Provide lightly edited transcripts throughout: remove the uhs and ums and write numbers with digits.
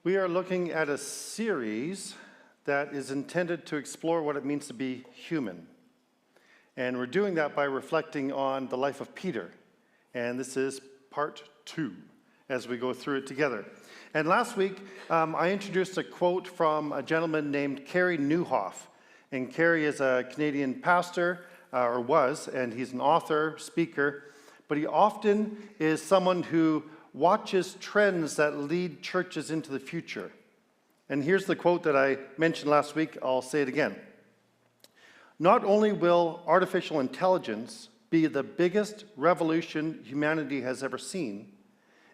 We are looking at a series that is intended to explore what it means to be human. And we're doing that by reflecting on the life of Peter. And this is part 2 as we go through it together. And last week, I introduced a quote from a gentleman named Carey Nieuwhof. And Carey is a Canadian pastor, or was, and he's an author, speaker. But he often is someone who watches trends that lead churches into the future. And here's the quote that I mentioned last week. I'll say it again. Not only will artificial intelligence be the biggest revolution humanity has ever seen,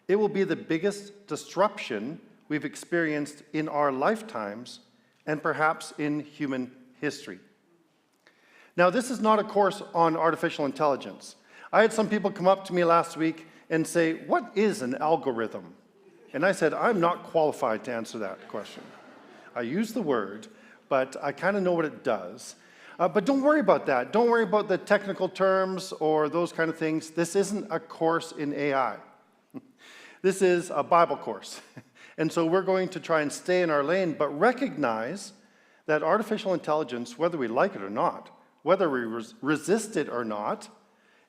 it will be the biggest disruption we've experienced in our lifetimes and perhaps in human history. Now, this is not a course on artificial intelligence. I had some people come up to me last week and say, "What is an algorithm?" And I said, "I'm not qualified to answer that question. I use the word, but I kind of know what it does. But don't worry about that. Don't worry about the technical terms or those kind of things. This isn't a course in AI. This is a Bible course. And so we're going to try and stay in our lane, but recognize that artificial intelligence, whether we like it or not, whether we resist it or not,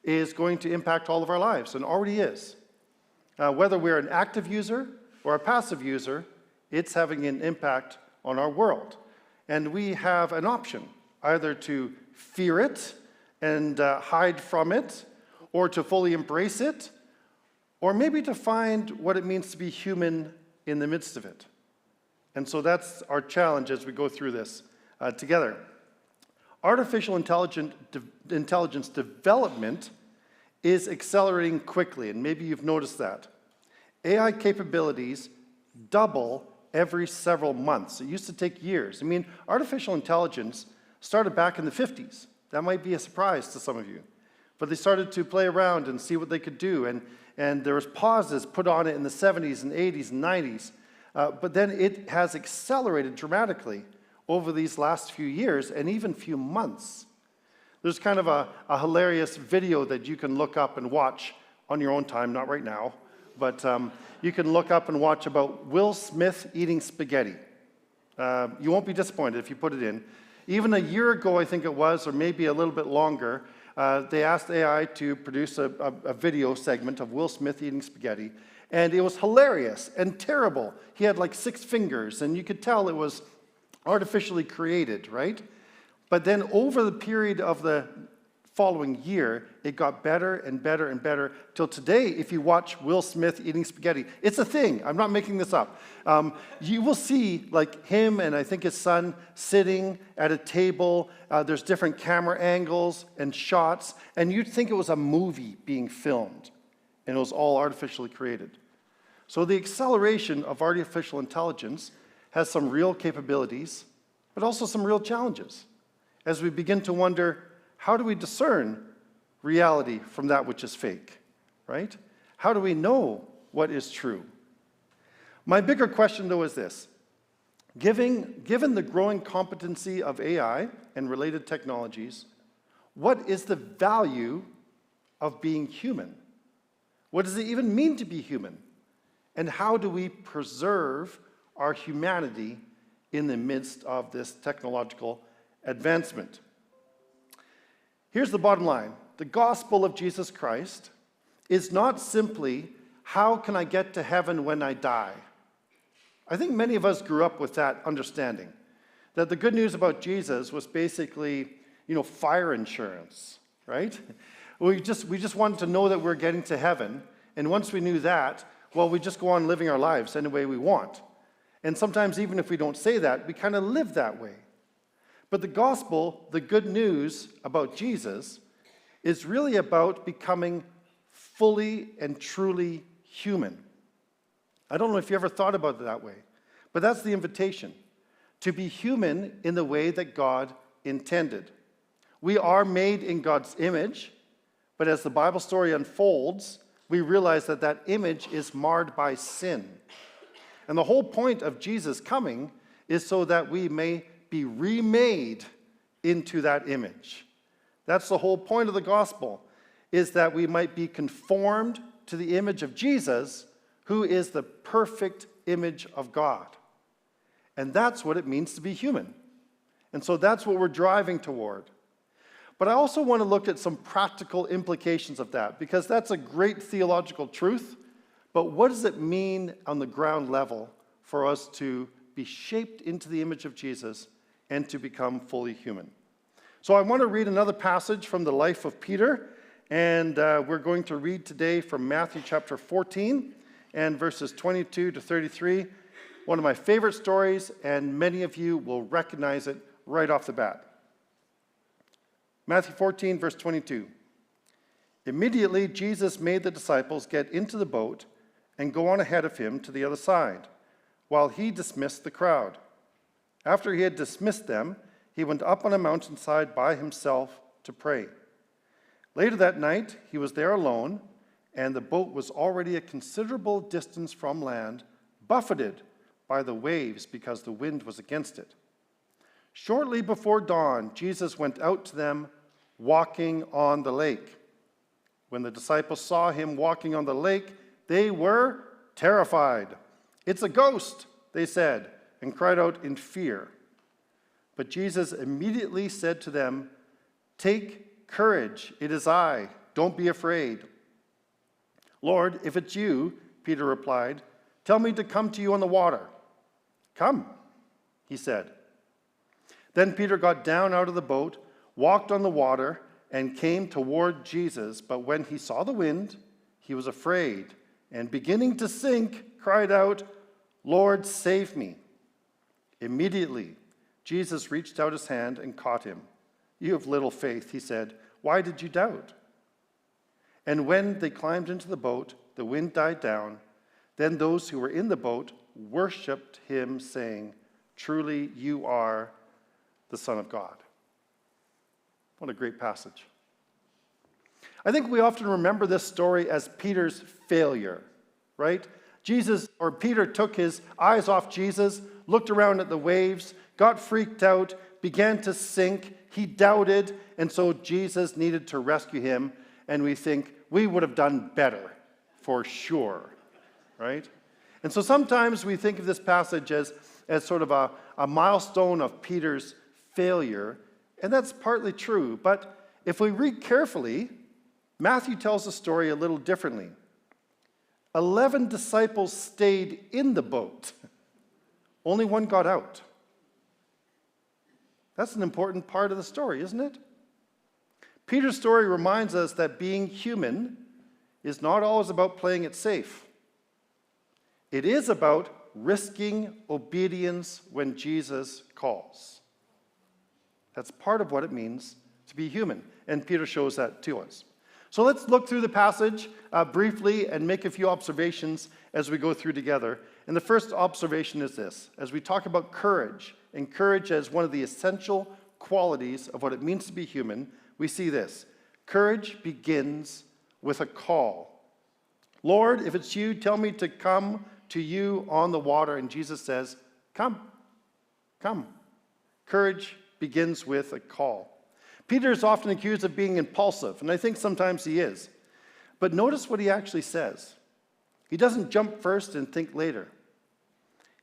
is going to impact all of our lives, and already is. Whether we're an active user or a passive user, it's having an impact on our world. And we have an option, either to fear it and hide from it, or to fully embrace it, or maybe to find what it means to be human in the midst of it. And so that's our challenge as we go through this together. Artificial intelligence development is accelerating quickly, and maybe you've noticed that. AI capabilities double every several months. It used to take years. I mean, artificial intelligence started back in the 50s. That might be a surprise to some of you. But they started to play around and see what they could do, and there was pauses put on it in the 70s and 80s and 90s. But then it has accelerated dramatically over these last few years and even few months. There's kind of a hilarious video that you can look up and watch on your own time, not right now, but you can look up and watch about Will Smith eating spaghetti. You won't be disappointed if you put it in. Even a year ago, I think it was, or maybe a little bit longer, they asked AI to produce a video segment of Will Smith eating spaghetti, and it was hilarious and terrible. He had like 6 fingers, and you could tell it was artificially created, right? But then over the period of the following year, it got better and better and better, till today, if you watch Will Smith eating spaghetti, it's a thing. I'm not making this up. You will see like him and I think his son sitting at a table. There's different camera angles and shots, and you'd think it was a movie being filmed, and it was all artificially created. So the acceleration of artificial intelligence has some real capabilities, but also some real challenges. As we begin to wonder, how do we discern reality from that which is fake, right? How do we know what is true? My bigger question, though, is this. Given the growing competency of AI and related technologies, what is the value of being human? What does it even mean to be human? And how do we preserve our humanity in the midst of this technological advancement? Here's the bottom line. The gospel of Jesus Christ is not simply, how can I get to heaven when I die? I think many of us grew up with that understanding, that the good news about Jesus was basically, fire insurance, right? We just wanted to know that we're getting to heaven, and once we knew that, well, we just go on living our lives any way we want. And sometimes even if we don't say that, we kind of live that way. But the gospel, the good news about Jesus, is really about becoming fully and truly human. I don't know if you ever thought about it that way, but that's the invitation, to be human in the way that God intended. We are made in God's image, but as the Bible story unfolds, we realize that that image is marred by sin. And the whole point of Jesus coming is so that we may be remade into that image. That's the whole point of the gospel, is that we might be conformed to the image of Jesus, who is the perfect image of God. And that's what it means to be human. And so that's what we're driving toward. But I also want to look at some practical implications of that, because that's a great theological truth. But what does it mean on the ground level for us to be shaped into the image of Jesus and to become fully human? So I want to read another passage from the life of Peter, and we're going to read today from Matthew chapter 14 and verses 22 to 33. One of my favorite stories, and many of you will recognize it right off the bat. Matthew 14, verse 22. Immediately, Jesus made the disciples get into the boat and go on ahead of him to the other side, while he dismissed the crowd. After he had dismissed them, he went up on a mountainside by himself to pray. Later that night, he was there alone, and the boat was already a considerable distance from land, buffeted by the waves because the wind was against it. Shortly before dawn, Jesus went out to them, walking on the lake. When the disciples saw him walking on the lake, they were terrified. "It's a ghost," they said, and cried out in fear. But Jesus immediately said to them, "Take courage, it is I, don't be afraid." "Lord, if it's you," Peter replied, "tell me to come to you on the water." "Come," he said. Then Peter got down out of the boat, walked on the water, and came toward Jesus. But when he saw the wind, he was afraid, and beginning to sink, cried out, "Lord, save me." Immediately, Jesus reached out his hand and caught him. "You have little faith," he said. "Why did you doubt?" And when they climbed into the boat, the wind died down. Then those who were in the boat worshipped him, saying, "Truly you are the Son of God." What a great passage. I think we often remember this story as Peter's failure, right? Peter took his eyes off Jesus, looked around at the waves, got freaked out, began to sink. He doubted, and so Jesus needed to rescue him. And we think we would have done better, for sure, right? And so sometimes we think of this passage as sort of a milestone of Peter's failure, and that's partly true. But if we read carefully, Matthew tells the story a little differently. 11 disciples stayed in the boat. Only one got out. That's an important part of the story, isn't it? Peter's story reminds us that being human is not always about playing it safe. It is about risking obedience when Jesus calls. That's part of what it means to be human, and Peter shows that to us. So let's look through the passage briefly and make a few observations as we go through together. And the first observation is this. As we talk about courage, and courage as one of the essential qualities of what it means to be human, we see this. Courage begins with a call. "Lord, if it's you, tell me to come to you on the water." And Jesus says, "Come, come." Courage begins with a call. Peter is often accused of being impulsive, and I think sometimes he is. But notice what he actually says. He doesn't jump first and think later.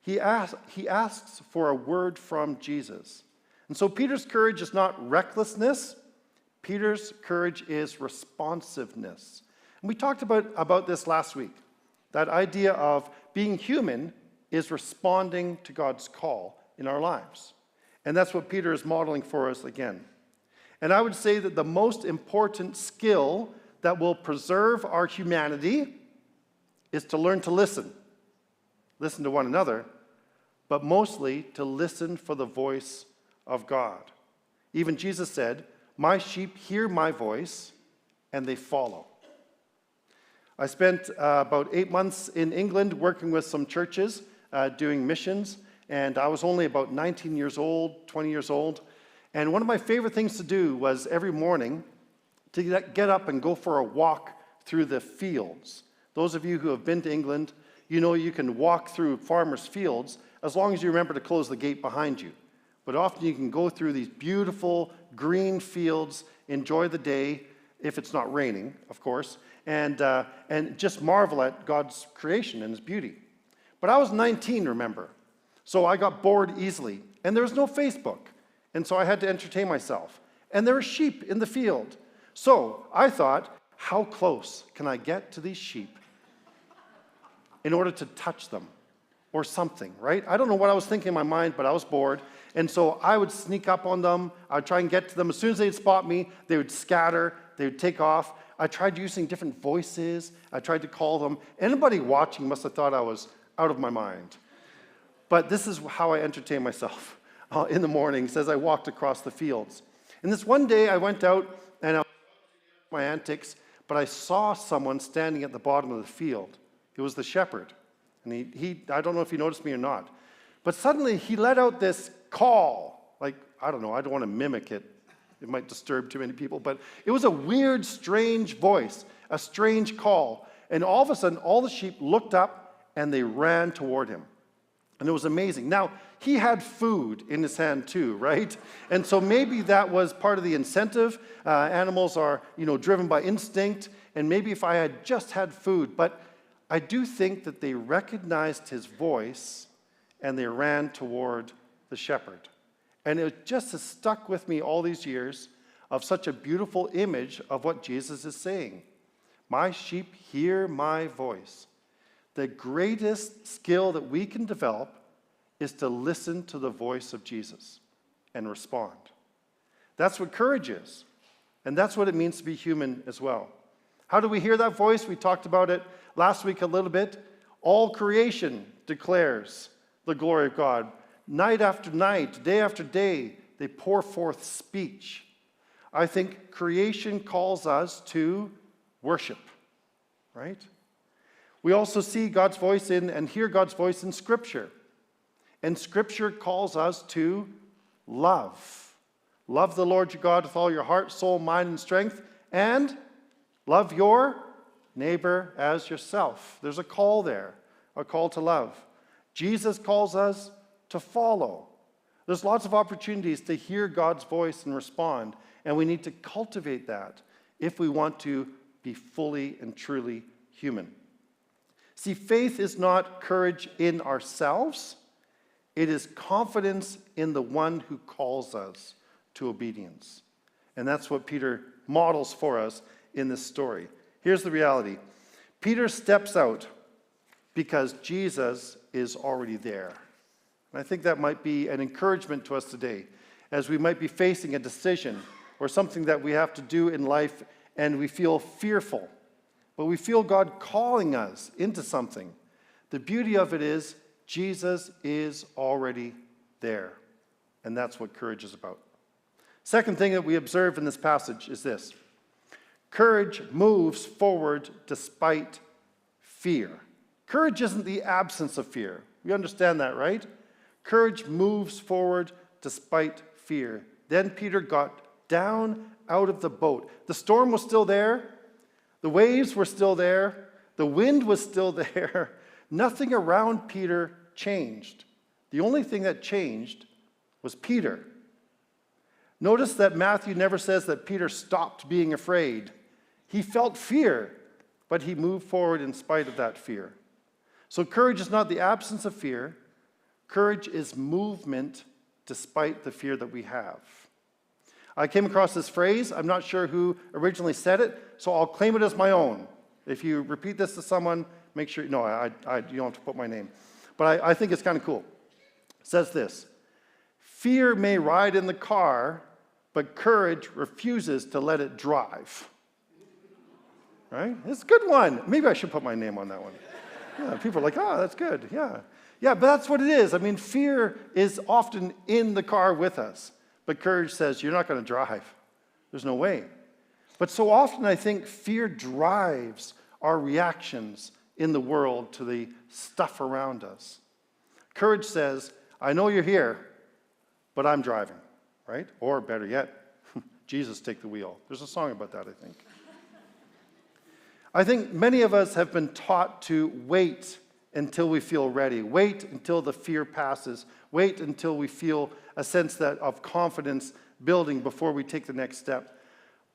He asks for a word from Jesus. And so Peter's courage is not recklessness. Peter's courage is responsiveness. And we talked about this last week. That idea of being human is responding to God's call in our lives. And that's what Peter is modeling for us again. And I would say that the most important skill that will preserve our humanity is to learn to listen. Listen to one another, but mostly to listen for the voice of God. Even Jesus said, "My sheep hear my voice, and they follow." I spent about 8 months in England working with some churches doing missions, and I was only about 19 years old, 20 years old. And one of my favorite things to do was every morning to get up and go for a walk through the fields. Those of you who have been to England, you know you can walk through farmers' fields as long as you remember to close the gate behind you. But often you can go through these beautiful green fields, enjoy the day, if it's not raining, of course, and just marvel at God's creation and his beauty. But I was 19, remember? So I got bored easily. And there was no Facebook. And so I had to entertain myself. And there were sheep in the field. So I thought, how close can I get to these sheep in order to touch them or something, right? I don't know what I was thinking in my mind, but I was bored. And so I would sneak up on them. I would try and get to them. As soon as they'd spot me, they would scatter. They would take off. I tried using different voices. I tried to call them. Anybody watching must have thought I was out of my mind. But this is how I entertain myself in the mornings as I walked across the fields. And this one day I went out and I was my antics, but I saw someone standing at the bottom of the field. It was the shepherd. And he I don't know if he noticed me or not. But suddenly he let out this call. Like, I don't know, I don't want to mimic it. It might disturb too many people. But it was a weird, strange voice, a strange call. And all of a sudden, all the sheep looked up and they ran toward him. And it was amazing. Now, he had food in his hand too, right? And so maybe that was part of the incentive. Animals are, driven by instinct. And maybe if I had just had food. But I do think that they recognized his voice and they ran toward the shepherd. And it just has stuck with me all these years of such a beautiful image of what Jesus is saying. My sheep hear my voice. The greatest skill that we can develop is to listen to the voice of Jesus and respond. That's what courage is. And that's what it means to be human as well. How do we hear that voice? We talked about it last week a little bit. All creation declares the glory of God. Night after night, day after day, they pour forth speech. I think creation calls us to worship, right? We also see God's voice and hear God's voice in Scripture. And Scripture calls us to love. Love the Lord your God with all your heart, soul, mind, and strength. And love your neighbor as yourself. There's a call there, a call to love. Jesus calls us to follow. There's lots of opportunities to hear God's voice and respond. And we need to cultivate that if we want to be fully and truly human. See, faith is not courage in ourselves. It is confidence in the one who calls us to obedience. And that's what Peter models for us in this story. Here's the reality. Peter steps out because Jesus is already there. And I think that might be an encouragement to us today as we might be facing a decision or something that we have to do in life and we feel fearful. But we feel God calling us into something. The beauty of it is Jesus is already there. And that's what courage is about. Second thing that we observe in this passage is this. Courage moves forward despite fear. Courage isn't the absence of fear. We understand that, right? Courage moves forward despite fear. Then Peter got down out of the boat. The storm was still there. The waves were still there. The wind was still there. Nothing around Peter changed. The only thing that changed was Peter. Notice that Matthew never says that Peter stopped being afraid. He felt fear, but he moved forward in spite of that fear. So courage is not the absence of fear. Courage is movement despite the fear that we have. I came across this phrase. I'm not sure who originally said it, so I'll claim it as my own. If you repeat this to someone, make sure, no, you don't have to put my name. But I think it's kind of cool. It says this, fear may ride in the car, but courage refuses to let it drive. Right? It's a good one. Maybe I should put my name on that one. Yeah, people are like, oh, that's good. Yeah. Yeah, but that's what it is. I mean, fear is often in the car with us. But courage says, you're not going to drive. There's no way. But so often I think fear drives our reactions in the world to the stuff around us. Courage says, I know you're here, but I'm driving, right? Or better yet, Jesus, take the wheel. There's a song about that, I think. I think many of us have been taught to wait until we feel ready. Wait until the fear passes. Wait until we feel a sense of confidence building before we take the next step.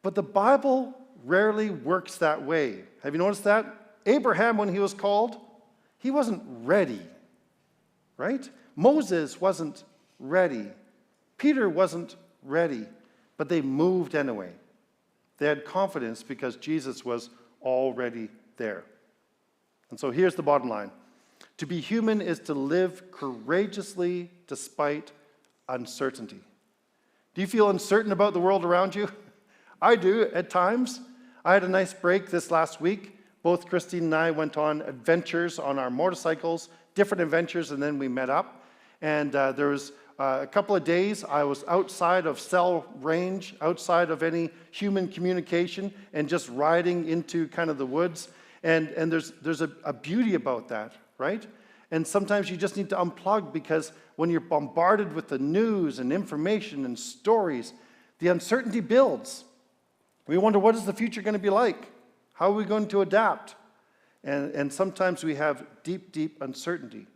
But the Bible rarely works that way. Have you noticed that? Abraham, when he was called, he wasn't ready right? Moses wasn't ready. Peter wasn't ready, but they moved anyway. They had confidence because Jesus was already there. And so here's the bottom line. To be human is to live courageously despite uncertainty. Do you feel uncertain about the world around you? I do at times. I had a nice break this last week. Both Christine and I went on adventures on our motorcycles, different adventures, and then we met up. And there was a couple of days I was outside of cell range, outside of any human communication, and just riding into kind of the woods. And there's a beauty about that, right? And sometimes you just need to unplug, because when you're bombarded with the news and information and stories, the uncertainty builds. We wonder, what is the future going to be like? How are we going to adapt? And sometimes we have deep, deep uncertainty.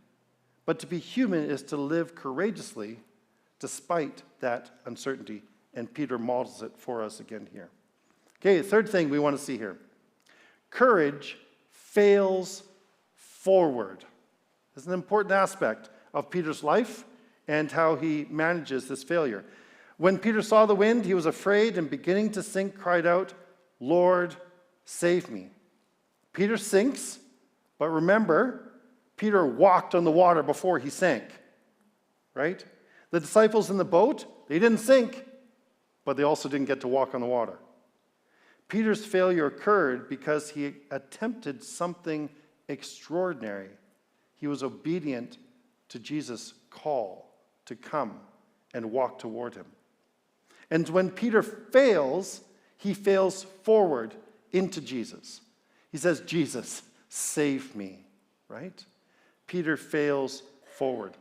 But to be human is to live courageously despite that uncertainty. And Peter models it for us again here. Okay, third thing we want to see here. Courage fails forward. This is an important aspect of Peter's life and how he manages this failure. When Peter saw the wind, he was afraid and beginning to sink, cried out, "Lord, save me." Peter sinks, but remember, Peter walked on the water before he sank, right? The disciples in the boat, they didn't sink, but they also didn't get to walk on the water. Peter's failure occurred because he attempted something extraordinary. He was obedient to Jesus' call to come and walk toward him. And when Peter fails, he fails forward into Jesus. He says, "Jesus, save me," right? Peter fails forward.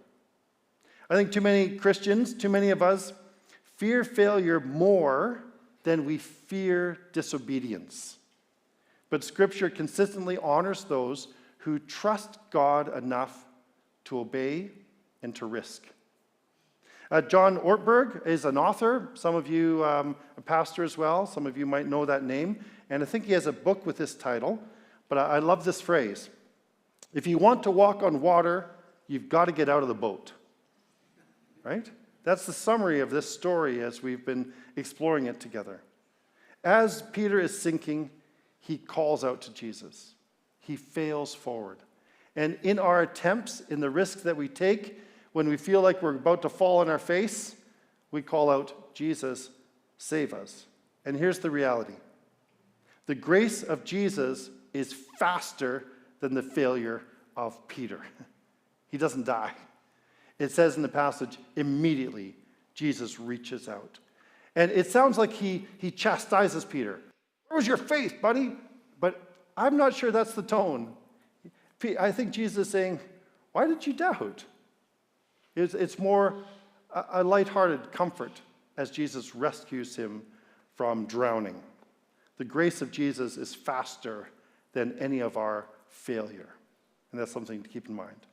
I think too many Christians, too many of us, fear failure more than we fear disobedience. But Scripture consistently honors those who trust God enough to obey and to risk. John Ortberg is an author. Some of you, a pastor as well. Some of you might know that name. And I think he has a book with this title. But I love this phrase. If you want to walk on water, you've got to get out of the boat. Right? That's the summary of this story as we've been exploring it together. As Peter is sinking, he calls out to Jesus. He fails forward. And in our attempts, in the risks that we take, when we feel like we're about to fall on our face, we call out, "Jesus, save us." And here's the reality. The grace of Jesus is faster than the failure of Peter. He doesn't die. It says in the passage, immediately Jesus reaches out. And it sounds like he chastises Peter. "Where was your faith, buddy?" But I'm not sure that's the tone. I think Jesus is saying, "Why did you doubt?" It's more a lighthearted comfort as Jesus rescues him from drowning. The grace of Jesus is faster than any of our failure. And that's something to keep in mind.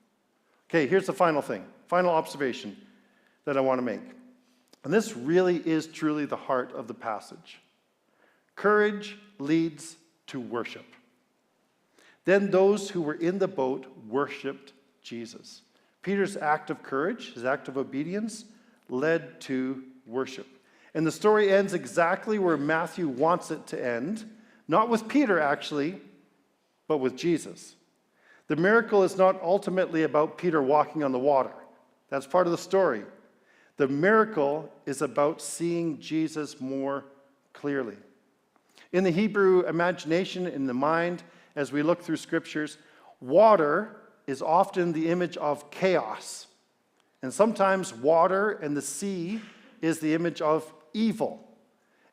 Okay, here's the final thing, final observation that I want to make. And this really is truly the heart of the passage. Courage leads to worship. Then those who were in the boat worshiped Jesus. Peter's act of courage, his act of obedience, led to worship. And the story ends exactly where Matthew wants it to end. Not with Peter, actually, but with Jesus. The miracle is not ultimately about Peter walking on the water. That's part of the story. The miracle is about seeing Jesus more clearly. In the Hebrew imagination, in the mind, as we look through scriptures, water is often the image of chaos. And sometimes water and the sea is the image of evil.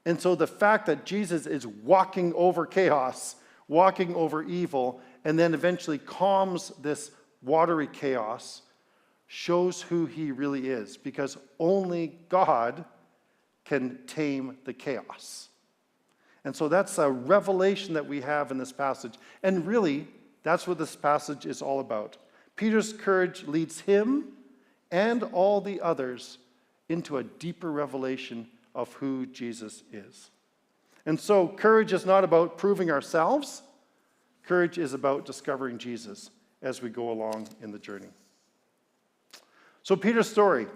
And so the fact that Jesus is walking over chaos, walking over evil, and then eventually calms this watery chaos shows who he really is, because only God can tame the chaos. And so that's a revelation that we have in this passage. And really, that's what this passage is all about. Peter's courage leads him and all the others into a deeper revelation of who Jesus is. And so courage is not about proving ourselves. Courage is about discovering Jesus as we go along in the journey. So Peter's story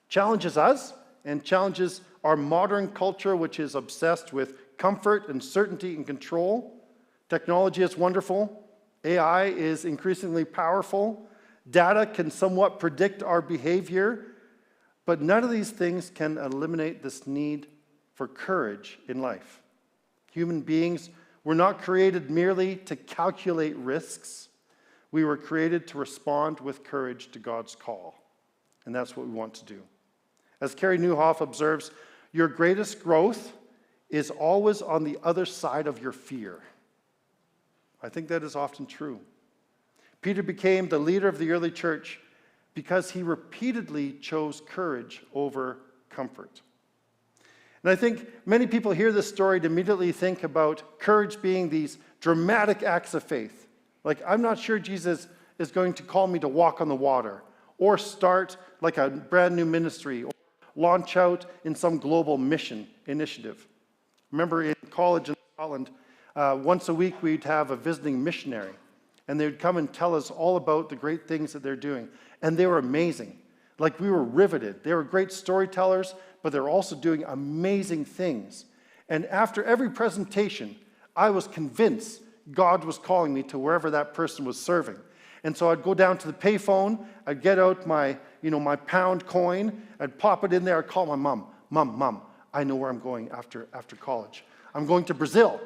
challenges us and challenges our modern culture, which is obsessed with comfort and certainty and control. Technology is wonderful. AI is increasingly powerful. Data can somewhat predict our behavior, but none of these things can eliminate this need for courage in life. Human beings were not created merely to calculate risks. We were created to respond with courage to God's call. And that's what we want to do. As Carey Nieuwhof observes, your greatest growth is always on the other side of your fear. I think that is often true. Peter became the leader of the early church because he repeatedly chose courage over comfort. And I think many people hear this story and immediately think about courage being these dramatic acts of faith. Like, I'm not sure Jesus is going to call me to walk on the water or start like a brand new ministry or launch out in some global mission initiative. Remember in college in Scotland, once a week we'd have a visiting missionary, and they would come and tell us all about the great things that they're doing. And they were amazing. Like, we were riveted. They were great storytellers, but they were also doing amazing things. And after every presentation, I was convinced God was calling me to wherever that person was serving. And so I'd go down to the payphone, I'd get out my pound coin, I'd pop it in there, I'd call my mom. Mom, I know where I'm going after college. I'm going to Brazil.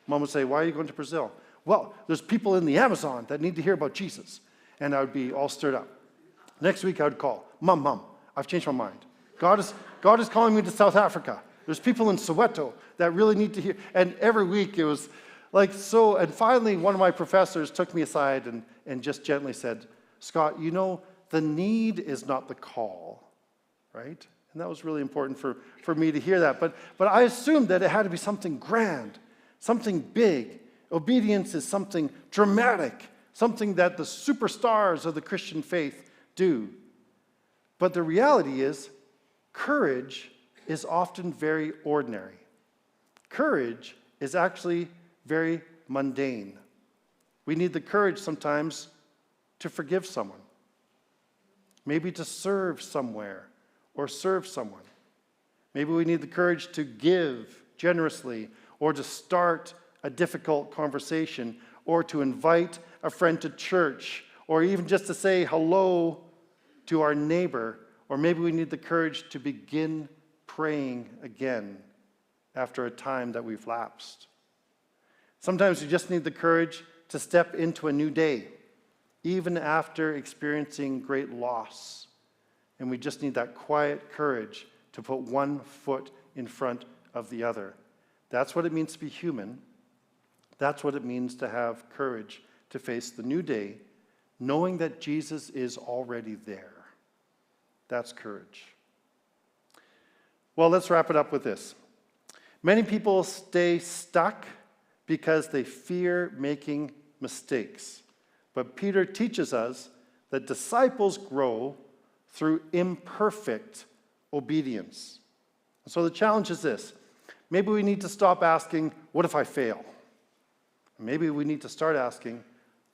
Mom would say, why are you going to Brazil? Well, there's people in the Amazon that need to hear about Jesus. And I would be all stirred up. Next week I would call, Mom, I've changed my mind. God is calling me to South Africa. There's people in Soweto that really need to hear. And every week it was like so. And finally, one of my professors took me aside and just gently said, Scott, the need is not the call, right? And that was really important for me to hear that. But I assumed that it had to be something grand, something big. Obedience is something dramatic, something that the superstars of the Christian faith do. But the reality is, courage is often very ordinary. Courage is actually very mundane. We need the courage sometimes to forgive someone, maybe to serve somewhere or serve someone. Maybe we need the courage to give generously or to start a difficult conversation or to invite a friend to church or even just to say hello to our neighbor. Or maybe we need the courage to begin praying again after a time that we've lapsed. Sometimes we just need the courage to step into a new day, even after experiencing great loss. And we just need that quiet courage to put one foot in front of the other. That's what it means to be human. That's what it means to have courage to face the new day, knowing that Jesus is already there. That's courage. Well, let's wrap it up with this. Many people stay stuck because they fear making mistakes. But Peter teaches us that disciples grow through imperfect obedience. So the challenge is this. Maybe we need to stop asking, what if I fail? Maybe we need to start asking,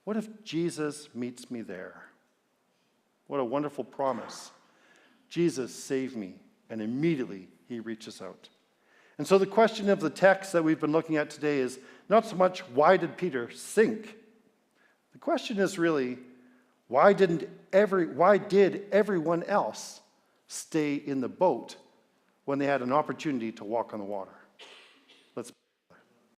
what if Jesus meets me there? What a wonderful promise. Jesus saved me, and immediately he reaches out. And so the question of the text that we've been looking at today is not so much why did Peter sink? The question is really, why did everyone else stay in the boat when they had an opportunity to walk on the water?